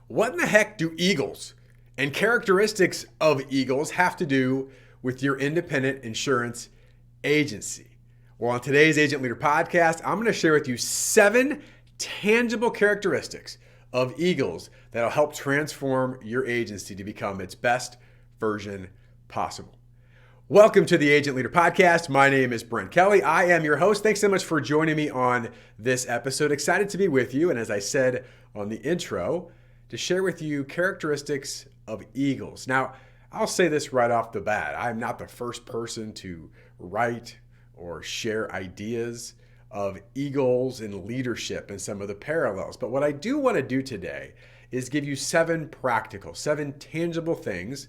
What in the heck do eagles and characteristics of eagles have to do with your independent insurance agency? Well, on today's Agent Leader podcast, I'm going to share with you 7 tangible characteristics of eagles that'll help transform your agency to become its best version possible. Welcome to the Agent Leader Podcast. My name is Brent Kelly. I am your host. Thanks so much for joining me on this episode. Excited to be with you. And as I said on the intro, to share with you characteristics of eagles. Now, I'll say this right off the bat. I'm not the first person to write or share ideas of eagles and leadership and some of the parallels. But what I do want to do today is give you 7 tangible things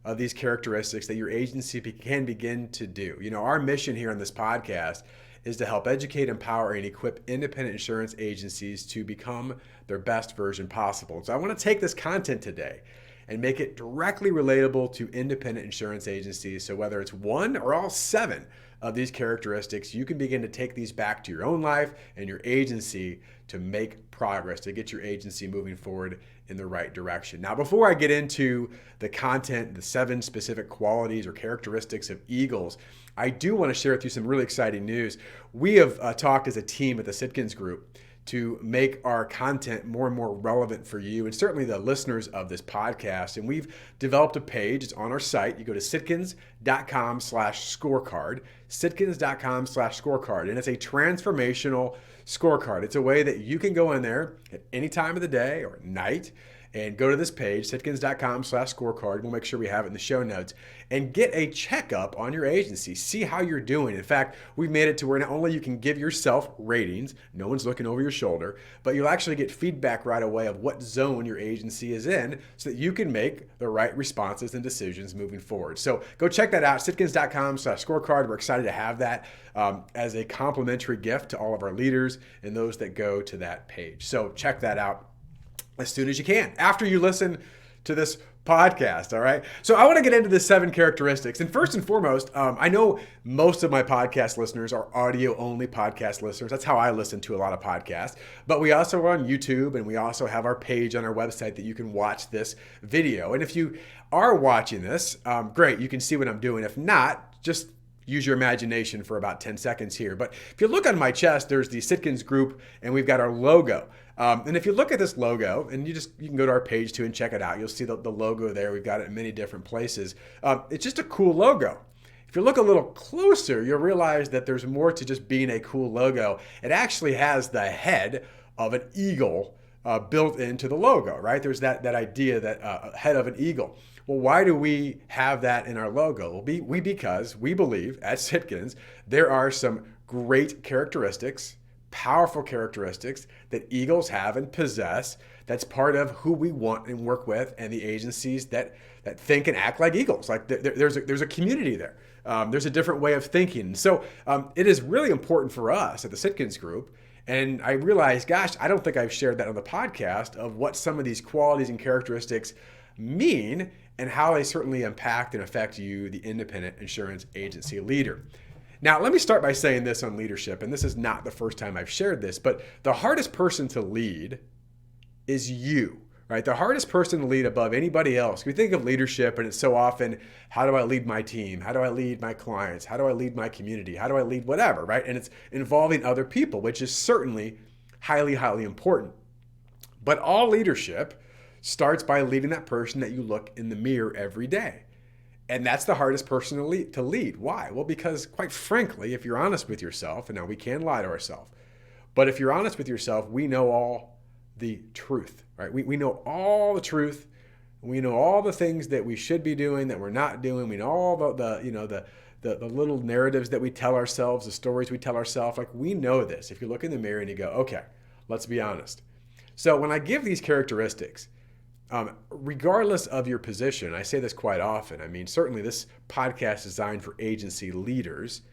of these characteristics that your agency can begin to do. You know, our mission here on this podcast is to help educate, empower, and equip independent insurance agencies to become their best version possible. So I want to take this content today and make it directly relatable to independent insurance agencies. So whether it's one or all 7 of these characteristics, you can begin to take these back to your own life and your agency to make progress, to get your agency moving forward in the right direction. Now, before I get into the content, the 7 specific qualities or characteristics of eagles, I do want to share with you some really exciting news. We have talked as a team at the Sitkins Group to make our content more and more relevant for you and certainly the listeners of this podcast. And we've developed a page. It's on our site. You go to sitkins.com/scorecard, sitkins.com/scorecard. And it's a transformational scorecard. It's a way that you can go in there at any time of the day or night and go to this page, sitkins.com/scorecard. We'll make sure we have it in the show notes and get a checkup on your agency. See how you're doing. In fact, we've made it to where not only you can give yourself ratings, no one's looking over your shoulder, but you'll actually get feedback right away of what zone your agency is in so that you can make the right responses and decisions moving forward. So go check that out, sitkins.com/scorecard. We're excited to have that as a complimentary gift to all of our leaders and those that go to that page. So check that out as soon as you can, after you listen to this podcast, all right? So I want to get into the 7 characteristics. And first and foremost, I know most of my podcast listeners are audio-only podcast listeners. That's how I listen to a lot of podcasts. But we also are on YouTube, and we also have our page on our website that you can watch this video. And if you are watching this, great, you can see what I'm doing. If not, just use your imagination for about 10 seconds here. But if you look on my chest, there's the Sitkins Group, and we've got our logo. And if you look at this logo, and you can go to our page too and check it out. You'll see the logo there. We've got it in many different places. It's just a cool logo. If you look a little closer, you'll realize that there's more to just being a cool logo. It actually has the head of an eagle built into the logo, right? There's that idea that head of an eagle. Well, why do we have that in our logo? Well, because we believe at Sitkins there are some great characteristics, powerful characteristics that eagles have and possess that's part of who we want and work with and the agencies that think and act like eagles. Like there's a community there. There's a different way of thinking. So it is really important for us at the Sitkins Group. And I realized, gosh, I don't think I've shared that on the podcast of what some of these qualities and characteristics mean and how they certainly impact and affect you, the independent insurance agency leader. Now, let me start by saying this on leadership, and this is not the first time I've shared this, but the hardest person to lead is you, right? The hardest person to lead above anybody else. We think of leadership, and it's so often, how do I lead my team? How do I lead my clients? How do I lead my community? How do I lead whatever, right? And it's involving other people, which is certainly highly, highly important. But all leadership starts by leading that person that you look in the mirror every day. And that's the hardest person to lead. Why? Well, because quite frankly, if you're honest with yourself, and now we can lie to ourselves, but if you're honest with yourself, we know all the truth, right? We know all the truth. We know all the things that we should be doing that we're not doing. We know all the little narratives that we tell ourselves, the stories we tell ourselves. Like, we know this. If you look in the mirror and you go, okay, let's be honest. So when I give these characteristics, regardless of your position, I say this quite often. I mean, certainly this podcast is designed for agency leaders,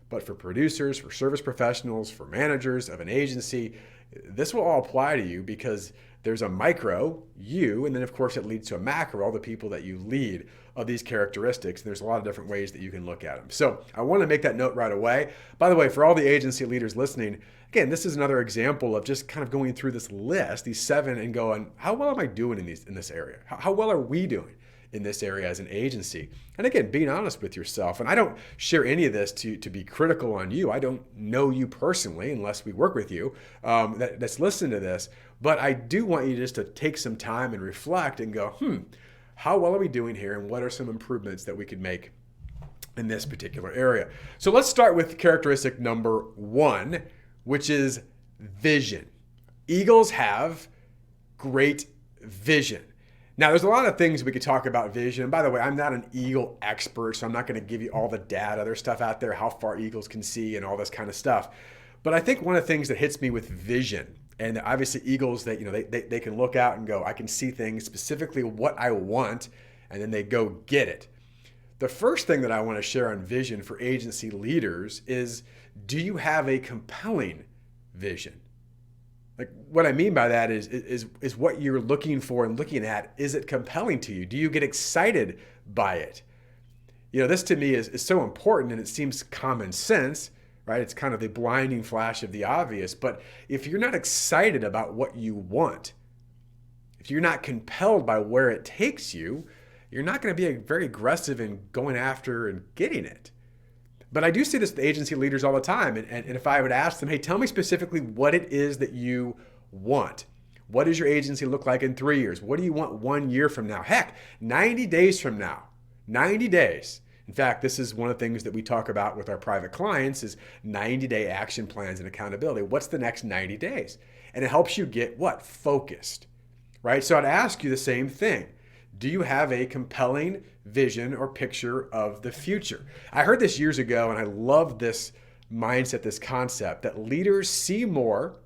But for producers, for service professionals, for managers of an agency, this will all apply to you because there's a micro, you, and then of course it leads to a macro, all the people that you lead of these characteristics. And there's a lot of different ways that you can look at them. So I want to make that note right away. By the way, for all the agency leaders listening, again, this is another example of just kind of going through this list, these 7, and going, how well am I doing in this area? How well are we doing in this area as an agency? And again, being honest with yourself. And I don't share any of this to be critical on you. I don't know you personally unless we work with you that's listening to this. But I do want you just to take some time and reflect and go, how well are we doing here? And what are some improvements that we could make in this particular area? So let's start with characteristic number 1, which is vision. Eagles have great vision. Now, there's a lot of things we could talk about vision. And by the way, I'm not an eagle expert, so I'm not going to give you all the data. There's stuff out there, how far eagles can see and all this kind of stuff. But I think one of the things that hits me with vision, and obviously eagles, that they can look out and go, I can see things, specifically what I want, and then they go get it. The first thing that I want to share on vision for agency leaders is, do you have a compelling vision? Like, what I mean by that is what you're looking for and looking at, is it compelling to you? Do you get excited by it? This to me is so important, and it seems common sense, right? It's kind of the blinding flash of the obvious. But if you're not excited about what you want, if you're not compelled by where it takes you, you're not going to be very aggressive in going after and getting it. But I do see this with agency leaders all the time. And if I would ask them, hey, tell me specifically what it is that you want. What does your agency look like in 3 years? What do you want 1 year from now? Heck, 90 days from now. 90 days. In fact, this is one of the things that we talk about with our private clients is 90-day action plans and accountability. What's the next 90 days? And it helps you get what? Focused, right? So I'd ask you the same thing. Do you have a compelling vision or picture of the future? I heard this years ago, and I love this mindset, this concept that leaders see more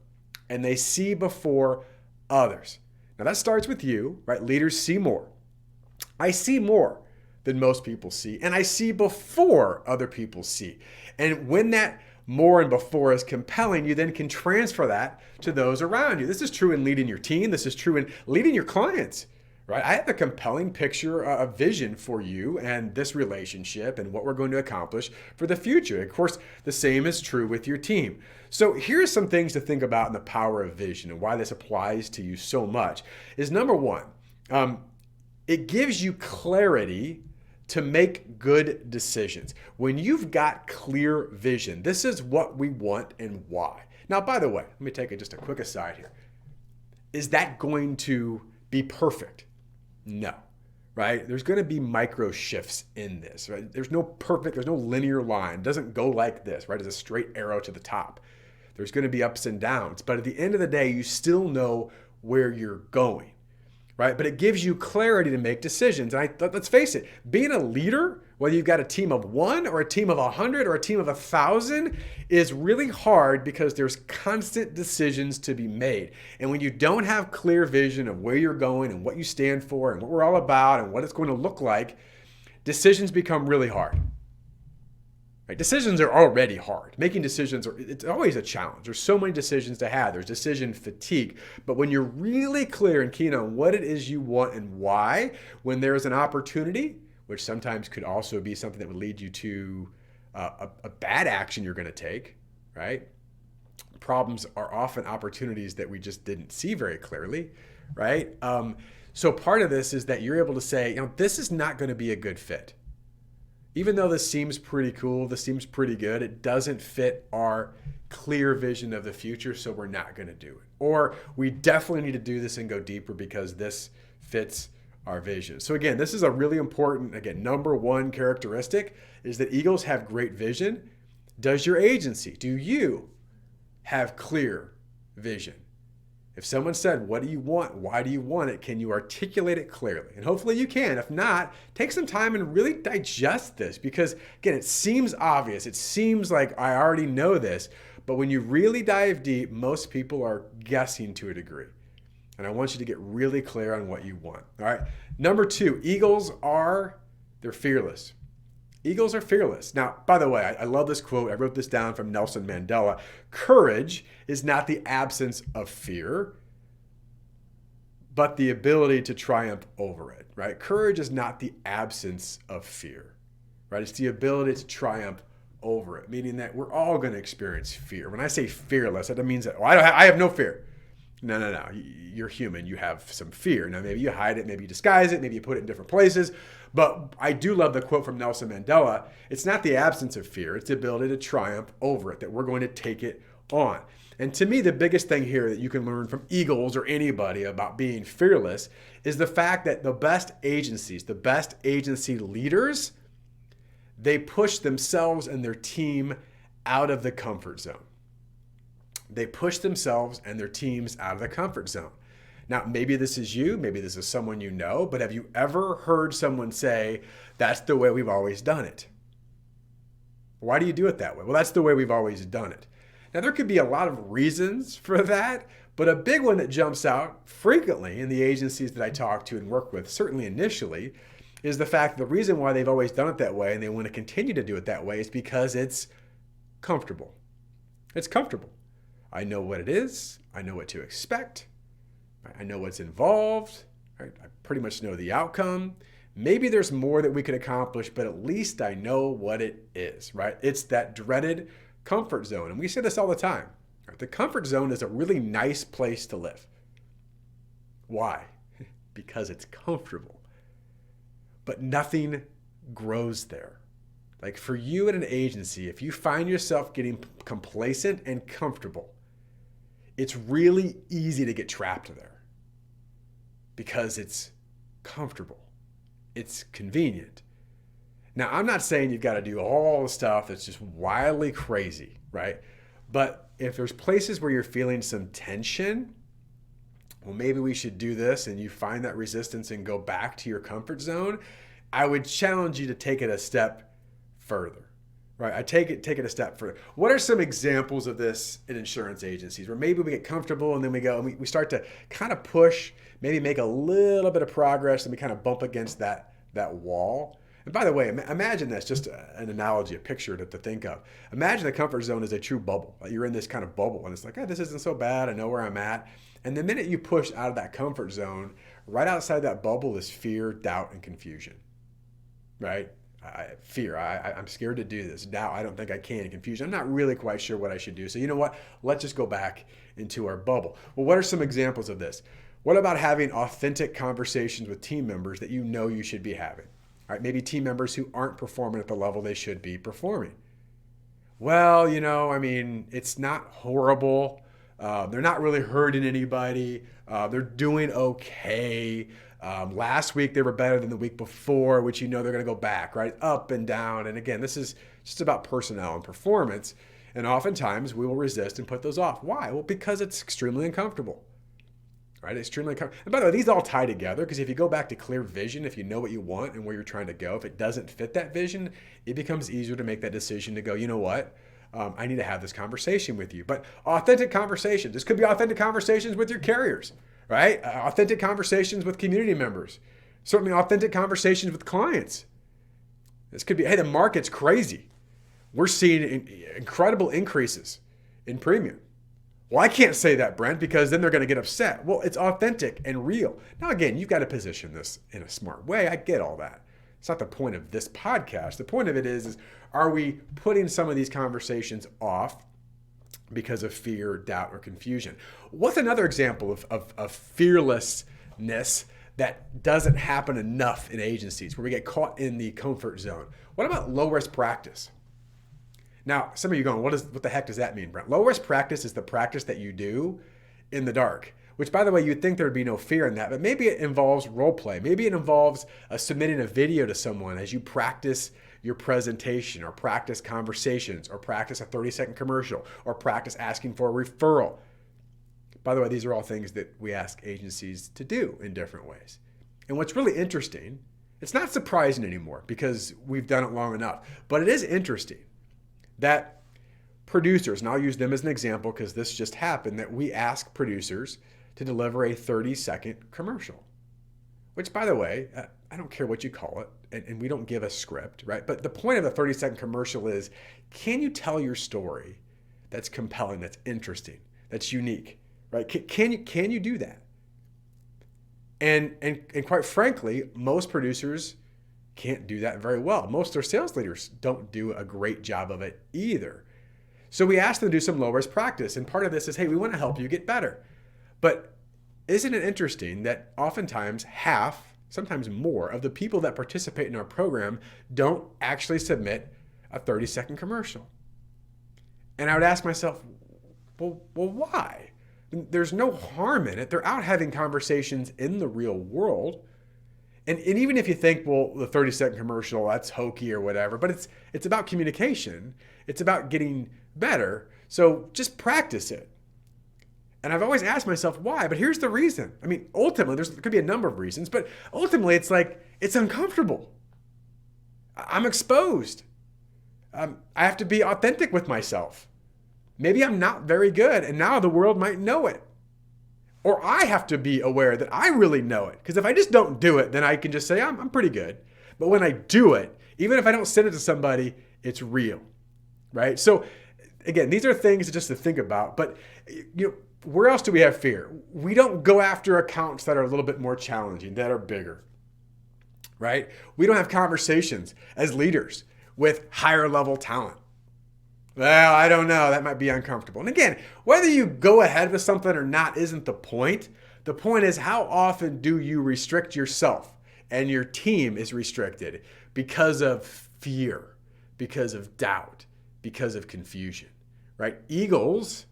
and they see before others. Now that starts with you, right? Leaders see more. I see more than most people see, and I see before other people see. And when that more and before is compelling, you then can transfer that to those around you. This is true in leading your team. This is true in leading your clients. Right? I have a compelling picture, a vision for you and this relationship and what we're going to accomplish for the future. Of course, the same is true with your team. So here's some things to think about in the power of vision and why this applies to you so much is number 1, it gives you clarity to make good decisions. When you've got clear vision, this is what we want and why. Now, by the way, let me take just a quick aside here. Is that going to be perfect? No, right? There's going to be micro shifts in this, right? There's no linear line. It doesn't go like this, right? It's a straight arrow to the top. There's going to be ups and downs, but at the end of the day, you still know where you're going, right? But it gives you clarity to make decisions. And let's face it, being a leader, whether you've got a team of 1 or a team of 100 or a team of 1,000, is really hard because there's constant decisions to be made. And when you don't have clear vision of where you're going and what you stand for and what we're all about and what it's going to look like, decisions become really hard. Right? Decisions are already hard. Making decisions, it's always a challenge. There's so many decisions to have. There's decision fatigue. But when you're really clear and keen on what it is you want and why, when there's an opportunity, which sometimes could also be something that would lead you to a bad action you're going to take, right? Problems are often opportunities that we just didn't see very clearly, right? So part of this is that you're able to say, this is not going to be a good fit. Even though this seems pretty cool, this seems pretty good, it doesn't fit our clear vision of the future, so we're not going to do it. Or we definitely need to do this and go deeper because this fits our vision. So again, this is a really important, number 1 characteristic is that eagles have great vision. Does your agency, do you have clear vision? If someone said, what do you want? Why do you want it? Can you articulate it clearly? And hopefully you can. If not, take some time and really digest this because, again, it seems obvious. It seems like I already know this. But when you really dive deep, most people are guessing to a degree. And I want you to get really clear on what you want. All right. Number 2, eagles they're fearless. Eagles are fearless. Now, by the way, I love this quote. I wrote this down from Nelson Mandela. Courage is not the absence of fear, but the ability to triumph over it, right? Courage is not the absence of fear, right? It's the ability to triumph over it, meaning that we're all going to experience fear. When I say fearless, that means that, I have no fear. No. You're human. You have some fear. Now, maybe you hide it, maybe you disguise it, maybe you put it in different places. But I do love the quote from Nelson Mandela. It's not the absence of fear. It's the ability to triumph over it, that we're going to take it on. And to me, the biggest thing here that you can learn from Eagles or anybody about being fearless is the fact that the best agencies, the best agency leaders, they push themselves and their team out of the comfort zone. They push themselves and their teams out of the comfort zone. Now, maybe this is you, maybe this is someone you know, but have you ever heard someone say, that's the way we've always done it? Why do you do it that way? Well, that's the way we've always done it. Now, there could be a lot of reasons for that, but a big one that jumps out frequently in the agencies that I talk to and work with, certainly initially, is the fact that the reason why they've always done it that way and they want to continue to do it that way is because it's comfortable. It's comfortable. I know what it is. I know what to expect. I know what's involved. Right? I pretty much know the outcome. Maybe there's more that we could accomplish, but at least I know what it is, right? It's that dreaded comfort zone. And we say this all the time. Right? The comfort zone is a really nice place to live. Why? Because it's comfortable. But nothing grows there. Like for you at an agency, if you find yourself getting complacent and comfortable, it's really easy to get trapped there because it's comfortable. It's convenient. Now, I'm not saying you've got to do all the stuff that's just wildly crazy, right? But if there's places where you're feeling some tension, well, maybe we should do this, and you find that resistance and go back to your comfort zone, I would challenge you to take it a step further. Right, I take it a step further. What are some examples of this in insurance agencies where maybe we get comfortable and then we go and we start to kind of push, maybe make a little bit of progress, and we kind of bump against that wall? And by the way, imagine this, just an analogy, a picture to think of. Imagine the comfort zone is a true bubble. You're in this kind of bubble and it's like, this isn't so bad. I know where I'm at. And the minute you push out of that comfort zone, right outside that bubble is fear, doubt, and confusion, right? Fear. I'm scared to do this. Doubt. I don't think I can. Confusion. I'm not really quite sure what I should do. So you know what? Let's just go back into our bubble. Well, what are some examples of this? What about having authentic conversations with team members that you know you should be having? All right, maybe team members who aren't performing at the level they should be performing. Well, it's not horrible. They're not really hurting anybody. They're doing okay. Last week they were better than the week before, which they're going to go back, right? Up and down. And again, this is just about personnel and performance. And oftentimes we will resist and put those off. Why? Well, because it's extremely uncomfortable, right? Extremely uncomfortable. And by the way, these all tie together because if you go back to clear vision, if you know what you want and where you're trying to go, if it doesn't fit that vision, it becomes easier to make that decision to go, you know what? I need to have this conversation with you. But authentic conversations. This could be authentic conversations with your carriers, right? Authentic conversations with community members. Certainly authentic conversations with clients. This could be, hey, the market's crazy. We're seeing incredible increases in premium. Well, I can't say that, Brent, because then they're going to get upset. Well, it's authentic and real. Now, again, you've got to position this in a smart way. I get all that. It's not the point of this podcast. The point of it is are we putting some of these conversations off because of fear, doubt, or confusion? What's another example of fearlessness that doesn't happen enough in agencies where we get caught in the comfort zone? What about low-risk practice? Now, some of you are going, what the heck does that mean, Brent? Low-risk practice is the practice that you do in the dark, which, by the way, you'd think there would be no fear in that, but maybe it involves role play. Maybe it involves submitting a video to someone as you practice your presentation or practice conversations or practice a 30-second commercial or practice asking for a referral. By the way, these are all things that we ask agencies to do in different ways. And what's really interesting, it's not surprising anymore because we've done it long enough, but it is interesting that producers, and I'll use them as an example because this just happened, that we ask producers to deliver a 30-second commercial, which, by the way, I don't care what you call it, and we don't give a script, right? But the point of a 30-second commercial is, can you tell your story that's compelling, that's interesting, that's unique, right? Can you do that? And quite frankly, most producers can't do that very well. Most of their sales leaders don't do a great job of it either. So we asked them to do some low-risk practice. And part of this is, hey, we want to help you get better. But isn't it interesting that oftentimes half, sometimes more, of the people that participate in our program don't actually submit a 30-second commercial? And I would ask myself, well, why? There's no harm in it. They're out having conversations in the real world. And even if you think, well, the 30-second commercial, that's hokey or whatever, but it's about communication. It's about getting better. So just practice it. And I've always asked myself why, but here's the reason. I mean, ultimately, there could be a number of reasons, but ultimately it's like, it's uncomfortable. I'm exposed. I have to be authentic with myself. Maybe I'm not very good, and now the world might know it. Or I have to be aware that I really know it. Because if I just don't do it, then I can just say, I'm pretty good. But when I do it, even if I don't send it to somebody, it's real, right? So again, these are things just to think about. But where else do we have fear? We don't go after accounts that are a little bit more challenging, that are bigger, right? We don't have conversations as leaders with higher level talent. Well, I don't know. That might be uncomfortable. And again, whether you go ahead with something or not isn't the point. The point is, how often do you restrict yourself and your team is restricted because of fear, because of doubt, because of confusion, right? Eagles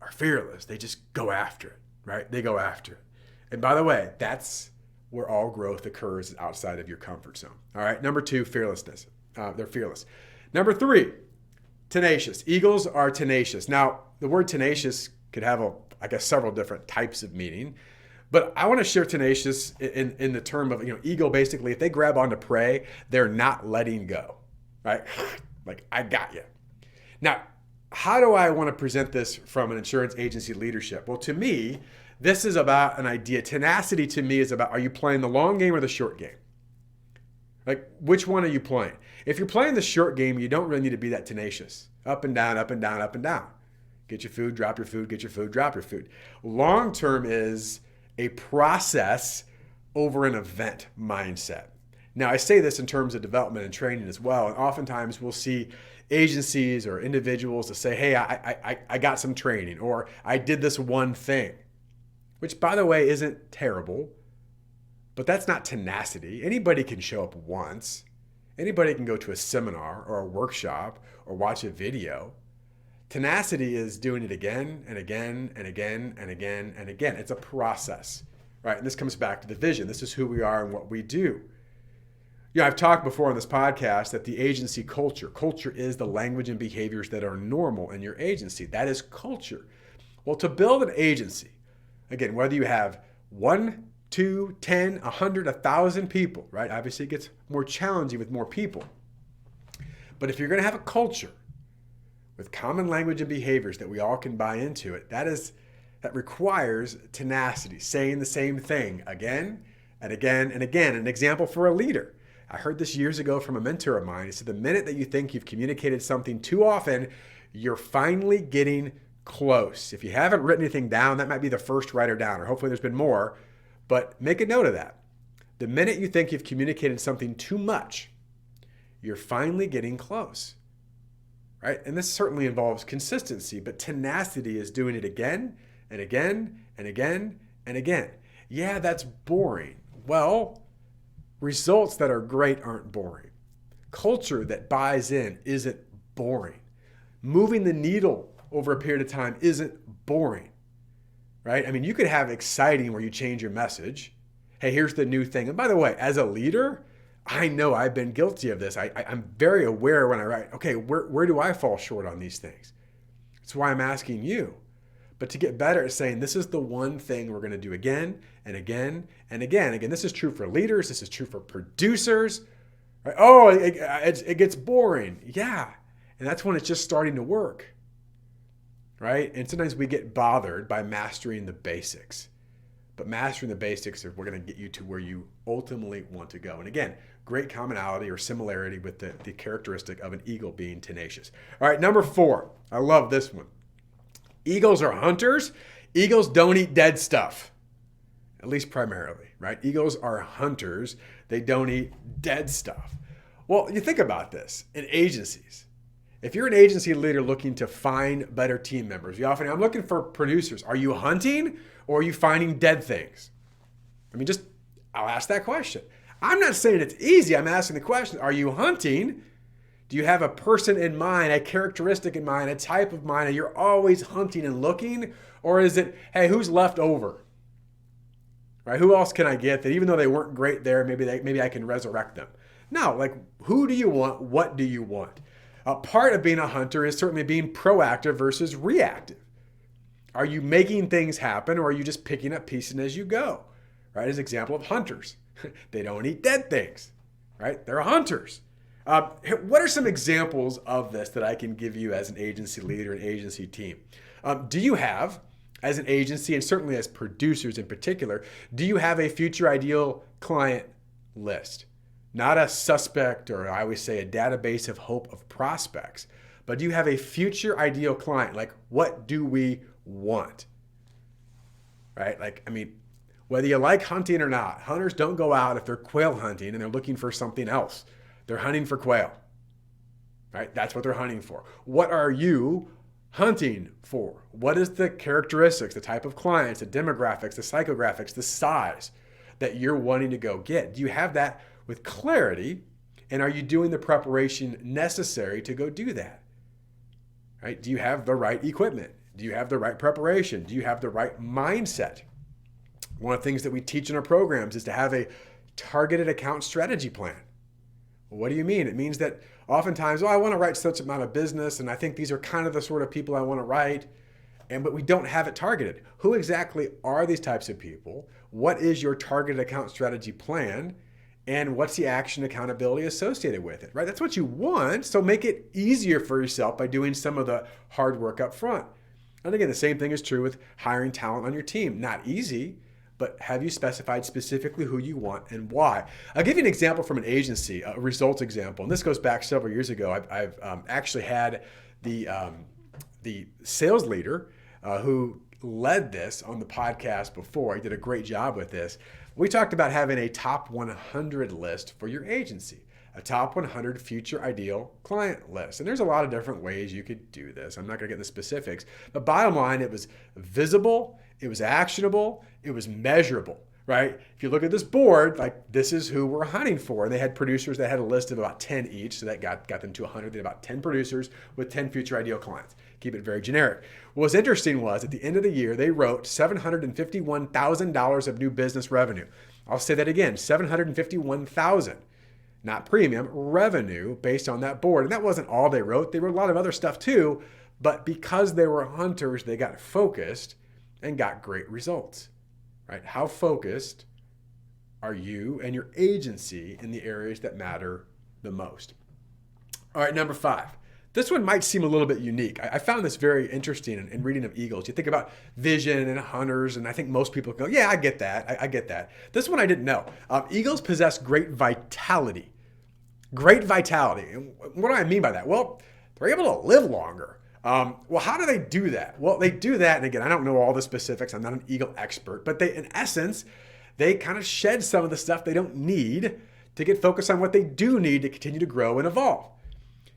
are fearless. They just go after it, right? They go after it. And by the way, that's where all growth occurs, outside of your comfort zone. All right. Number 2, fearlessness. They're fearless. Number 3, tenacious. Eagles are tenacious. Now, the word tenacious could have, several different types of meaning, but I want to share tenacious in the term of, eagle, basically, if they grab onto prey, they're not letting go, right? Like, I got you. Now, how do I want to present this from an insurance agency leadership? Well, to me, this is about an idea. Tenacity to me is about, are you playing the long game or the short game? Like, which one are you playing? If you're playing the short game, you don't really need to be that tenacious. Up and down, up and down, up and down. Get your food, drop your food, get your food, drop your food. Long term is a process over an event mindset. Now, I say this in terms of development and training as well. And oftentimes we'll see agencies or individuals that say, hey, I got some training, or I did this one thing, which, by the way, isn't terrible. But that's not tenacity. Anybody can show up once. Anybody can go to a seminar or a workshop or watch a video. Tenacity is doing it again and again and again and again and again. It's a process, right? And this comes back to the vision. This is who we are and what we do. I've talked before on this podcast that the agency culture is the language and behaviors that are normal in your agency. That is culture. Well, to build an agency, again, whether you have 1, 2, 10, 100, 1,000 people, right? Obviously, it gets more challenging with more people. But if you're going to have a culture with common language and behaviors that we all can buy into it, that requires tenacity, saying the same thing again and again and again. An example for a leader. I heard this years ago from a mentor of mine. He said, the minute that you think you've communicated something too often, you're finally getting close. If you haven't written anything down, that might be the first writer down, or hopefully there's been more. But make a note of that. The minute you think you've communicated something too much, you're finally getting close, right? And this certainly involves consistency, but tenacity is doing it again and again and again and again. Yeah, that's boring. Well, results that are great aren't boring. Culture that buys in isn't boring. Moving the needle over a period of time isn't boring. Right? I mean, you could have exciting where you change your message. Hey, here's the new thing. And by the way, as a leader, I know I've been guilty of this. I'm very aware when I write, okay, where do I fall short on these things? That's why I'm asking you. But to get better at saying, this is the one thing we're going to do again and again and again. Again, this is true for leaders. This is true for producers. Right? Oh, it gets boring. Yeah. And that's when it's just starting to work. Right? And sometimes we get bothered by mastering the basics. but mastering the basics are we're going to get you to where you ultimately want to go. And again, great commonality or similarity with the characteristic of an eagle being tenacious. All right, number 4. I love this one. Eagles are hunters. Eagles don't eat dead stuff, at least primarily, right? Eagles are hunters. They don't eat dead stuff. Well, you think about this in agencies. If you're an agency leader looking to find better team members, I'm looking for producers. Are you hunting or are you finding dead things? I'll ask that question. I'm not saying it's easy. I'm asking the question, are you hunting? Do you have a person in mind, a characteristic in mind, a type of mind, and you're always hunting and looking? Or is it, hey, who's left over? Right? Who else can I get that even though they weren't great there, maybe I can resurrect them? No, who do you want? What do you want? Part of being a hunter is certainly being proactive versus reactive. Are you making things happen or are you just picking up pieces as you go? Right? As an example of hunters. They don't eat dead things, right? They're hunters. What are some examples of this that I can give you as an agency leader, an agency team? Do you have, as an agency and certainly as producers in particular, do you have a future ideal client list? Not a suspect, or I always say a database of hope of prospects, but do you have a future ideal client? What do we want? Right? Whether you like hunting or not, hunters don't go out if they're quail hunting and they're looking for something else. They're hunting for quail, right? That's what they're hunting for. What are you hunting for? What is the characteristics, the type of clients, the demographics, the psychographics, the size that you're wanting to go get? Do you have that with clarity? And are you doing the preparation necessary to go do that? Right? Do you have the right equipment? Do you have the right preparation? Do you have the right mindset? One of the things that we teach in our programs is to have a targeted account strategy plan. What do you mean? It means that oftentimes, I want to write such amount of business, and I think these are kind of the sort of people I want to write, but we don't have it targeted. Who exactly are these types of people? What is your targeted account strategy plan? And what's the action accountability associated with it, right? That's what you want, so make it easier for yourself by doing some of the hard work up front. And again, the same thing is true with hiring talent on your team. Not easy, but have you specified specifically who you want and why? I'll give you an example from an agency, a results example. And this goes back several years ago. I've actually had the sales leader who led this on the podcast before. He did a great job with this. We talked about having a top 100 list for your agency, a top 100 future ideal client list. And there's a lot of different ways you could do this. I'm not going to get into specifics, but bottom line, it was visible, it was actionable, it was measurable, right? If you look at this board, this is who we're hunting for. And they had producers that had a list of about 10 each. So that got them to 100. They had about 10 producers with 10 future ideal clients. Keep it very generic. What's interesting was at the end of the year, they wrote $751,000 of new business revenue. I'll say that again, $751,000, not premium, revenue based on that board. And that wasn't all they wrote. They wrote a lot of other stuff too, but because they were hunters, they got focused and got great results, right? How focused are you and your agency in the areas that matter the most? All right, number 5. This one might seem a little bit unique. I found this very interesting in reading of eagles. You think about vision and hunters, and I think most people go, yeah, I get that. I get that. This one I didn't know. Eagles possess great vitality. Great vitality. And what do I mean by that? Well, they're able to live longer. Well, how do they do that? Well, they do that, and again, I don't know all the specifics. I'm not an eagle expert, but in essence, they kind of shed some of the stuff they don't need to get focused on what they do need to continue to grow and evolve.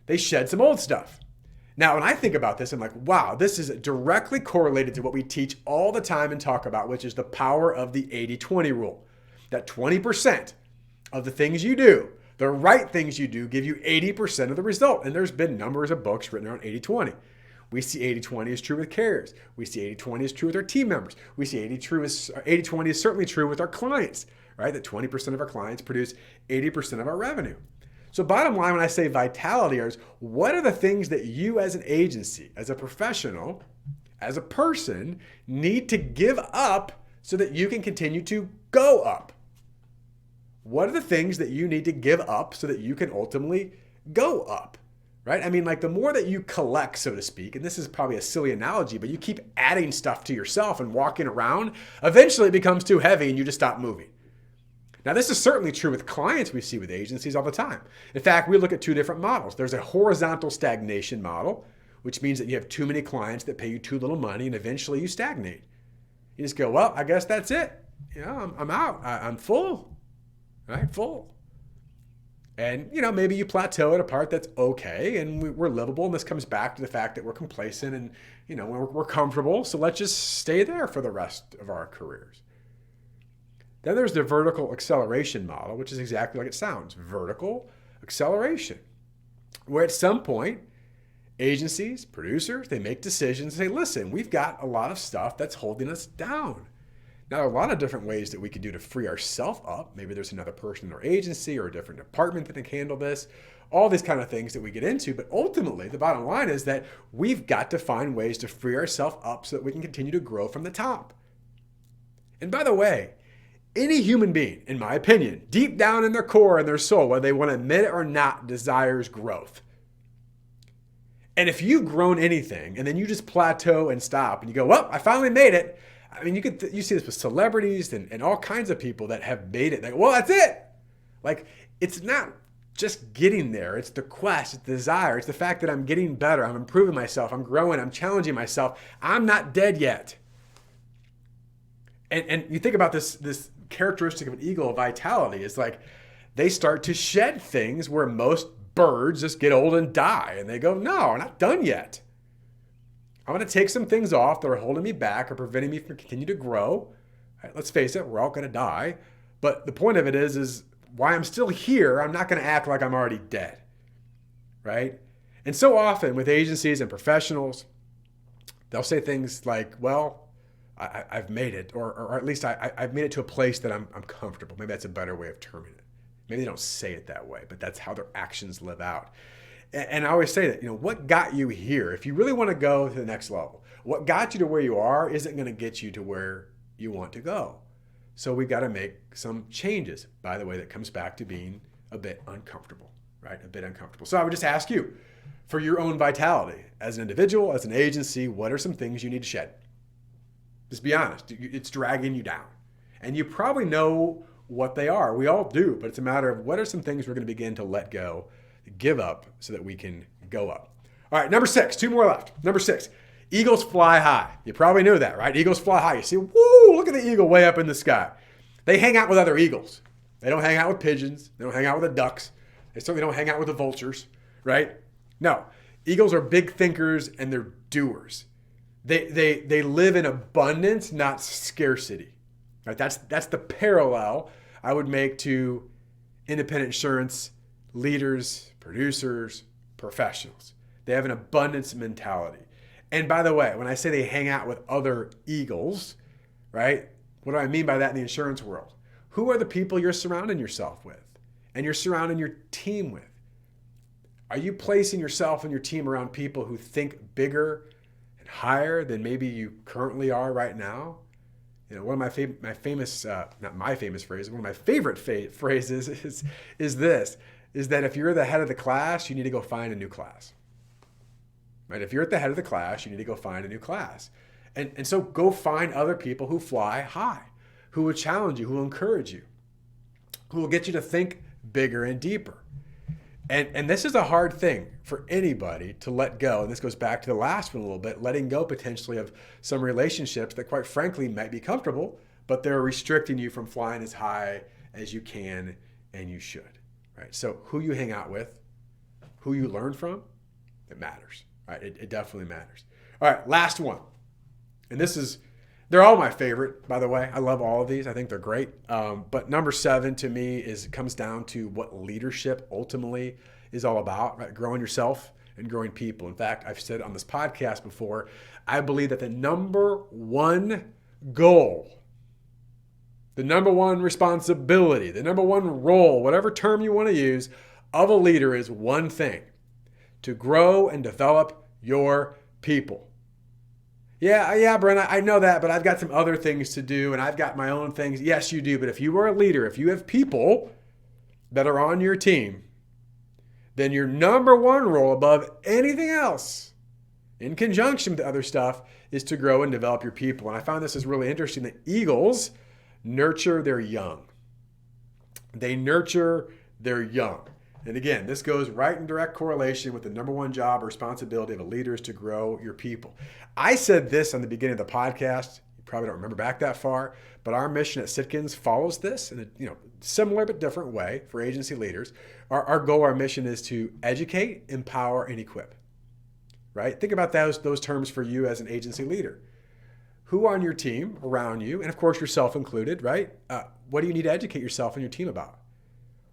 They shed some old stuff. Now, when I think about this, I'm like, wow, this is directly correlated to what we teach all the time and talk about, which is the power of the 80-20 rule. That 20% of the things you do, the right things you do, give you 80% of the result. And there's been numbers of books written around 80-20. We see 80-20 is true with carriers. We see 80-20 is true with our team members. We see 80-20 is certainly true with our clients, right? That 20% of our clients produce 80% of our revenue. So bottom line, when I say vitality, is what are the things that you as an agency, as a professional, as a person, need to give up so that you can continue to go up? What are the things that you need to give up so that you can ultimately go up? right? I mean, like the more that you collect, so to speak, and this is probably a silly analogy, but you keep adding stuff to yourself and walking around, eventually it becomes too heavy and you just stop moving. Now, this is certainly true with clients we see with agencies all the time. In fact, we look at two different models. There's a horizontal stagnation model, which means that you have too many clients that pay you too little money and eventually you stagnate. You just go, well, I guess that's it. I'm out. I'm full, right? Full. And, maybe you plateau at a part that's okay and we're livable. And this comes back to the fact that we're complacent and, we're comfortable. So let's just stay there for the rest of our careers. Then there's the vertical acceleration model, which is exactly like it sounds. Vertical acceleration. Where at some point, agencies, producers, they make decisions and say, listen, we've got a lot of stuff that's holding us down. Now, there are a lot of different ways that we could do to free ourselves up. Maybe there's another person in our agency or a different department that can handle this. All these kind of things that we get into. But ultimately, the bottom line is that we've got to find ways to free ourselves up so that we can continue to grow from the top. And by the way, any human being, in my opinion, deep down in their core and their soul, whether they want to admit it or not, desires growth. And if you've grown anything and then you just plateau and stop and you go, well, I finally made it. I mean, you see this with celebrities and all kinds of people that have made it. Like, well, that's it. Like, it's not just getting there. It's the quest, it's the desire. It's the fact that I'm getting better. I'm improving myself. I'm growing. I'm challenging myself. I'm not dead yet. And you think about this characteristic of an eagle, vitality, is like they start to shed things where most birds just get old and die. And they go, no, I'm not done yet. I'm going to take some things off that are holding me back or preventing me from continuing to grow. Right, let's face it, we're all going to die. But the point of it is why I'm still here, I'm not going to act like I'm already dead. Right? And so often with agencies and professionals, they'll say things like, well, I've made it, or at least I've made it to a place that I'm comfortable. Maybe that's a better way of terming it. Maybe they don't say it that way, but that's how their actions live out. And I always say that, what got you here? If you really want to go to the next level, what got you to where you are isn't going to get you to where you want to go. So we've got to make some changes. By the way, that comes back to being a bit uncomfortable, right? A bit uncomfortable. So I would just ask you, for your own vitality, as an individual, as an agency, what are some things you need to shed? Just be honest. It's dragging you down. And you probably know what they are. We all do, but it's a matter of what are some things we're going to begin to let go, give up, so that we can go up. All right, number 6, 2 more left. Number 6, eagles fly high. You probably knew that, right? Eagles fly high. You see, woo, look at the eagle way up in the sky. They hang out with other eagles. They don't hang out with pigeons. They don't hang out with the ducks. They certainly don't hang out with the vultures, right? No, eagles are big thinkers and they're doers. They live in abundance, not scarcity. Right? That's the parallel I would make to independent insurance leaders, producers, professionals. They have an abundance mentality. And by the way, when I say they hang out with other eagles, right? What do I mean by that in the insurance world? Who are the people you're surrounding yourself with and you're surrounding your team with? Are you placing yourself and your team around people who think bigger and higher than maybe you currently are right now? One of my famous, not my famous phrase, one of my favorite phrases is this, is that if you're the head of the class, you need to go find a new class. Right? If you're at the head of the class, you need to go find a new class. And so go find other people who fly high, who will challenge you, who will encourage you, who will get you to think bigger and deeper. And this is a hard thing for anybody to let go. And this goes back to the last one a little bit, letting go potentially of some relationships that quite frankly might be comfortable, but they're restricting you from flying as high as you can and you should. Right? So who you hang out with, who you learn from, it matters. Right? It definitely matters. All right, last one. And they're all my favorite, by the way. I love all of these. I think they're great. But number 7 to me comes down to what leadership ultimately is all about, right? Growing yourself and growing people. In fact, I've said on this podcast before, I believe that the number one goal, the number one responsibility, the number one role, whatever term you want to use, of a leader is one thing: to grow and develop your people. Yeah, Brent, I know that, but I've got some other things to do and I've got my own things. Yes, you do. But if you are a leader, if you have people that are on your team then your number one role above anything else, in conjunction with the other stuff, is to grow and develop your people. And I found this is really interesting that eagles nurture their young. They nurture their young. And again, this goes right in direct correlation with the number one job or responsibility of a leader is to grow your people. I said this on the beginning of the podcast. You probably don't remember back that far, but our mission at Sitkins follows this in a similar but different way for agency leaders. Our goal, our mission is to educate, empower, and equip. Right? Think about those terms for you as an agency leader. Who on your team around you, and of course yourself included, right? What do you need to educate yourself and your team about?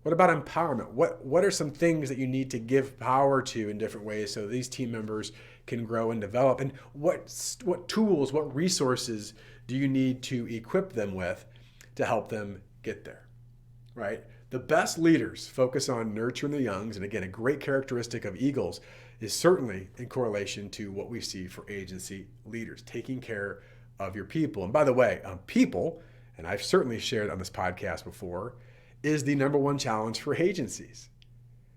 What about empowerment? What are some things that you need to give power to in different ways so these team members can grow and develop? And what tools, what resources do you need to equip them with to help them get there, right? The best leaders focus on nurturing the youngs. And again, a great characteristic of eagles is certainly in correlation to what we see for agency leaders, taking care of your people. And by the way, people, and I've certainly shared on this podcast before, is the number one challenge for agencies.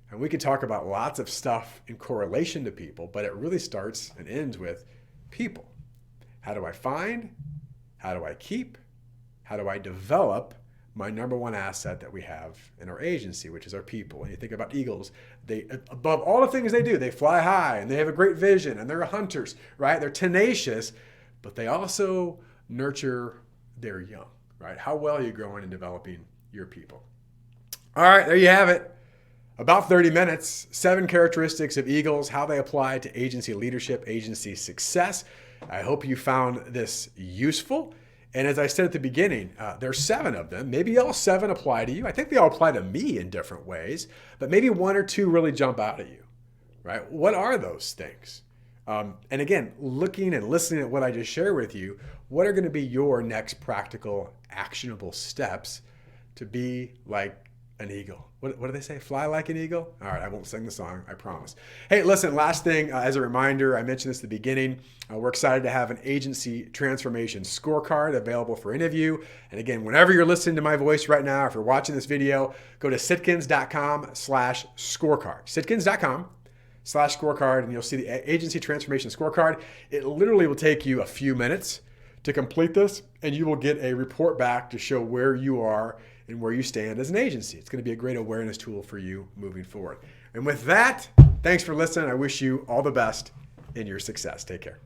And we could talk about lots of stuff in correlation to people, but it really starts and ends with people. How do I find? How do I keep? How do I develop my number one asset that we have in our agency, which is our people? And you think about eagles, they, above all the things they do, they fly high and they have a great vision and they're hunters, right? They're tenacious, but they also nurture their young, right? How well are you growing and developing your people? All right, there you have it. About 30 minutes, 7 characteristics of eagles, how they apply to agency leadership, agency success. I hope you found this useful. And as I said at the beginning, there's 7 of them. Maybe all 7 apply to you. I think they all apply to me in different ways, but maybe 1 or 2 really jump out at you, right? What are those things? And again, looking and listening at what I just shared with you, what are going to be your next practical, actionable steps to be like an eagle? What do they say? Fly like an eagle? All right, I won't sing the song, I promise. Hey, listen, last thing, as a reminder, I mentioned this at the beginning, we're excited to have an agency transformation scorecard available for any of you. And again, whenever you're listening to my voice right now, if you're watching this video, go to sitkins.com/scorecard. Sitkins.com/scorecard, and you'll see the agency transformation scorecard. It literally will take you a few minutes to complete this, and you will get a report back to show where you are and where you stand as an agency. It's going to be a great awareness tool for you moving forward. And with that, thanks for listening. I wish you all the best in your success. Take care.